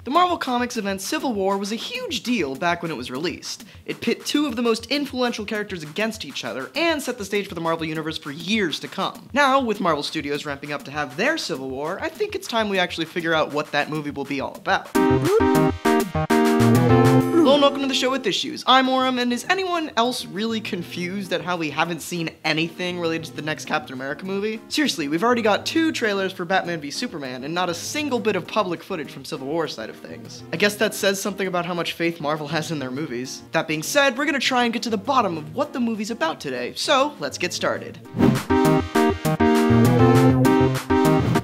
The Marvel Comics event Civil War was a huge deal back when it was released. It pit two of the most influential characters against each other and set the stage for the Marvel Universe for years to come. Now, with Marvel Studios ramping up to have their Civil War, I think it's time we actually figure out what that movie will be all about. Hello and welcome to the show with Issues. I'm Auram, and is anyone else really confused at how we haven't seen anything related to the next Captain America movie? Seriously, we've already got 2 trailers for Batman v Superman, and not a single bit of public footage from Civil War side of things. I guess that says something about how much faith Marvel has in their movies. That being said, we're gonna try and get to the bottom of what the movie's about today, so let's get started.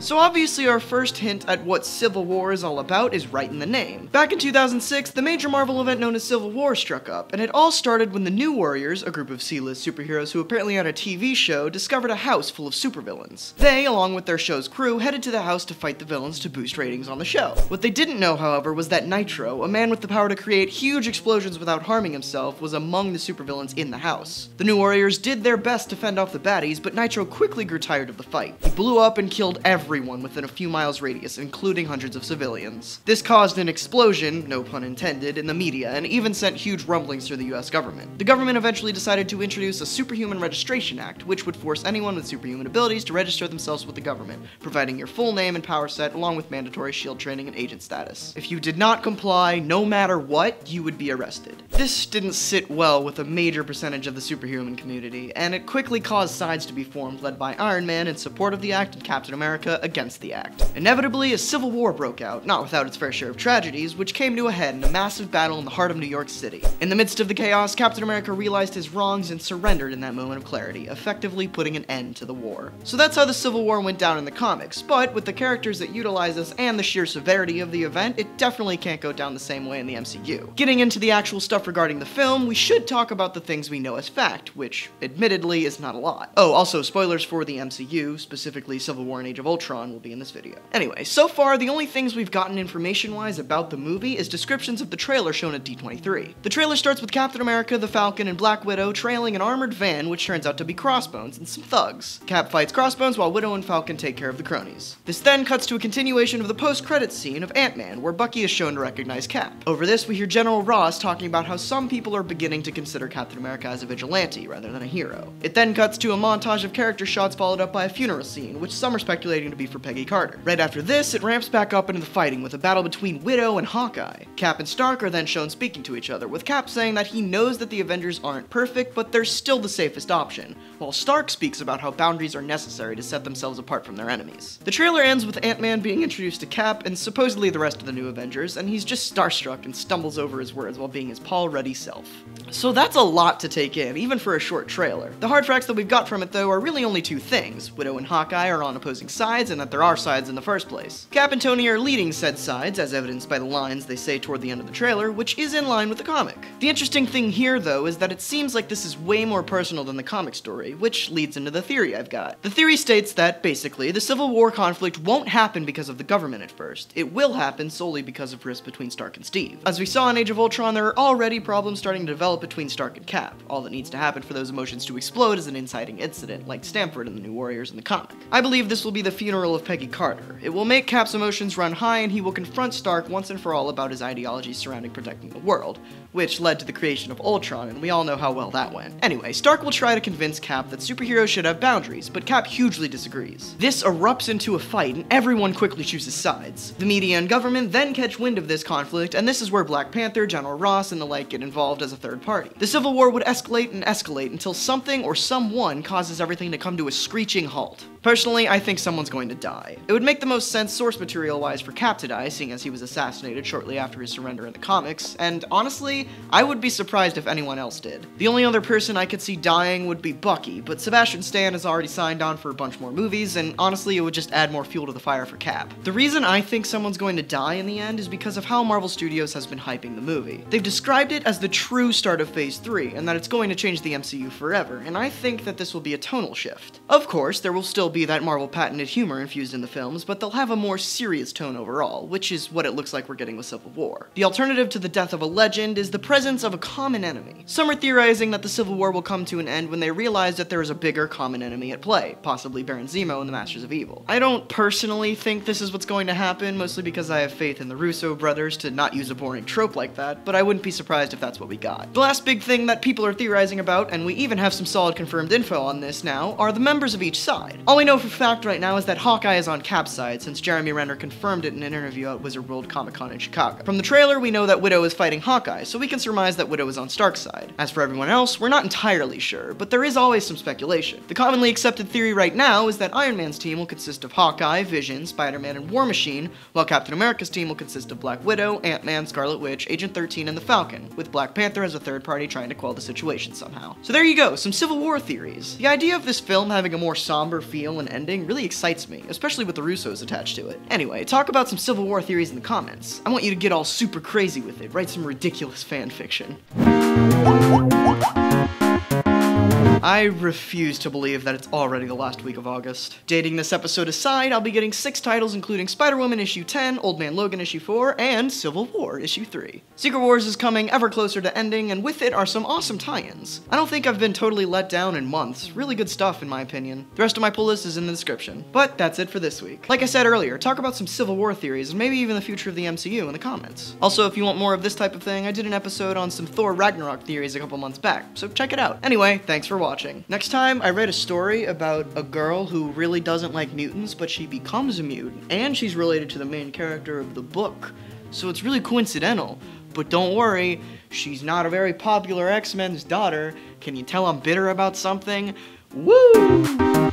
So obviously our first hint at what Civil War is all about is right in the name. Back in 2006, the major Marvel event known as Civil War struck up, and it all started when the New Warriors, a group of C-list superheroes who apparently had a TV show, discovered a house full of supervillains. They, along with their show's crew, headed to the house to fight the villains to boost ratings on the show. What they didn't know, however, was that Nitro, a man with the power to create huge explosions without harming himself, was among the supervillains in the house. The New Warriors did their best to fend off the baddies, but Nitro quickly grew tired of the fight. He blew up and killed everyone within a few miles radius, including hundreds of civilians. This caused an explosion, no pun intended, in the media, and even sent huge rumblings through the US government. The government eventually decided to introduce a Superhuman Registration Act, which would force anyone with superhuman abilities to register themselves with the government, providing your full name and power set, along with mandatory SHIELD training and agent status. If you did not comply, no matter what, you would be arrested. This didn't sit well with a major percentage of the superhuman community, and it quickly caused sides to be formed led by Iron Man in support of the act and Captain America against the act. Inevitably, a civil war broke out, not without its fair share of tragedies, which came to a head in a massive battle in the heart of New York City. In the midst of the chaos, Captain America realized his wrongs and surrendered in that moment of clarity, effectively putting an end to the war. So that's how the Civil War went down in the comics, but with the characters that utilize this and the sheer severity of the event, it definitely can't go down the same way in the MCU. Getting into the actual stuff regarding the film, we should talk about the things we know as fact, which, admittedly, is not a lot. Oh, also, spoilers for the MCU, specifically Civil War and Age of Ultron, will be in this video. Anyway, so far, the only things we've gotten information-wise about the movie is descriptions of the trailer shown at D23. The trailer starts with Captain America, the Falcon, and Black Widow trailing an armored van, which turns out to be Crossbones and some thugs. Cap fights Crossbones while Widow and Falcon take care of the cronies. This then cuts to a continuation of the post-credits scene of Ant-Man, where Bucky is shown to recognize Cap. Over this, we hear General Ross talking about how some people are beginning to consider Captain America as a vigilante rather than a hero. It then cuts to a montage of character shots followed up by a funeral scene, which some are speculating to be for Peggy Carter. Right after this, it ramps back up into the fighting with a battle between Widow and Hawkeye. Cap and Stark are then shown speaking to each other, with Cap saying that he knows that the Avengers aren't perfect, but they're still the safest option, while Stark speaks about how boundaries are necessary to set themselves apart from their enemies. The trailer ends with Ant-Man being introduced to Cap and supposedly the rest of the new Avengers, and he's just starstruck and stumbles over his words while being his Paul-ready self. So that's a lot to take in, even for a short trailer. The hard facts that we've got from it, though, are really only 2 things. Widow and Hawkeye are on opposing sides, and that there are sides in the first place. Cap and Tony are leading said sides, as evidenced by the lines they say toward the end of the trailer, which is in line with the comic. The interesting thing here, though, is that it seems like this is way more personal than the comic story, which leads into the theory I've got. The theory states that, basically, the Civil War conflict won't happen because of the government at first. It will happen solely because of rifts between Stark and Steve. As we saw in Age of Ultron, there are already problems starting to develop between Stark and Cap. All that needs to happen for those emotions to explode is an inciting incident, like Stamford and the New Warriors in the comic. I believe this will be the funeral of Peggy Carter. It will make Cap's emotions run high, and he will confront Stark once and for all about his ideology surrounding protecting the world, which led to the creation of Ultron, and we all know how well that went. Anyway, Stark will try to convince Cap that superheroes should have boundaries, but Cap hugely disagrees. This erupts into a fight, and everyone quickly chooses sides. The media and government then catch wind of this conflict, and this is where Black Panther, General Ross, and the like get involved as a third party. The Civil War would escalate and escalate until something or someone causes everything to come to a screeching halt. Personally, I think someone's going to die. It would make the most sense source material-wise for Cap to die, seeing as he was assassinated shortly after his surrender in the comics, and honestly, I would be surprised if anyone else did. The only other person I could see dying would be Bucky, but Sebastian Stan has already signed on for a bunch more movies, and honestly, it would just add more fuel to the fire for Cap. The reason I think someone's going to die in the end is because of how Marvel Studios has been hyping the movie. They've described it as the true start of Phase 3, and that it's going to change the MCU forever, and I think that this will be a tonal shift. Of course, there will still still be that Marvel patented humor infused in the films, but they'll have a more serious tone overall, which is what it looks like we're getting with Civil War. The alternative to the death of a legend is the presence of a common enemy. Some are theorizing that the Civil War will come to an end when they realize that there is a bigger common enemy at play, possibly Baron Zemo and the Masters of Evil. I don't personally think this is what's going to happen, mostly because I have faith in the Russo brothers to not use a boring trope like that, but I wouldn't be surprised if that's what we got. The last big thing that people are theorizing about, and we even have some solid confirmed info on this now, are the members of each side. All we know for fact right now is that Hawkeye is on Cap's side, since Jeremy Renner confirmed it in an interview at Wizard World Comic Con in Chicago. From the trailer, we know that Widow is fighting Hawkeye, so we can surmise that Widow is on Stark's side. As for everyone else, we're not entirely sure, but there is always some speculation. The commonly accepted theory right now is that Iron Man's team will consist of Hawkeye, Vision, Spider-Man, and War Machine, while Captain America's team will consist of Black Widow, Ant-Man, Scarlet Witch, Agent 13, and the Falcon, with Black Panther as a third party trying to quell the situation somehow. So there you go, some Civil War theories. The idea of this film having a more somber feel and ending really excites me, especially with the Russos attached to it. Anyway, talk about some Civil War theories in the comments. I want you to get all super crazy with it, write some ridiculous fan fiction. I refuse to believe that it's already the last week of August. Dating this episode aside, I'll be getting 6 titles including Spider-Woman issue 10, Old Man Logan issue 4, and Civil War issue 3. Secret Wars is coming ever closer to ending, and with it are some awesome tie-ins. I don't think I've been totally let down in months. Really good stuff in my opinion. The rest of my pull list is in the description. But that's it for this week. Like I said earlier, talk about some Civil War theories and maybe even the future of the MCU in the comments. Also, if you want more of this type of thing, I did an episode on some Thor Ragnarok theories a couple months back, so check it out. Anyway, thanks for watching. Next time, I read a story about a girl who really doesn't like mutants, but she becomes a mutant, and she's related to the main character of the book. So it's really coincidental. But don't worry, she's not a very popular X-Men's daughter. Can you tell I'm bitter about something? Woo!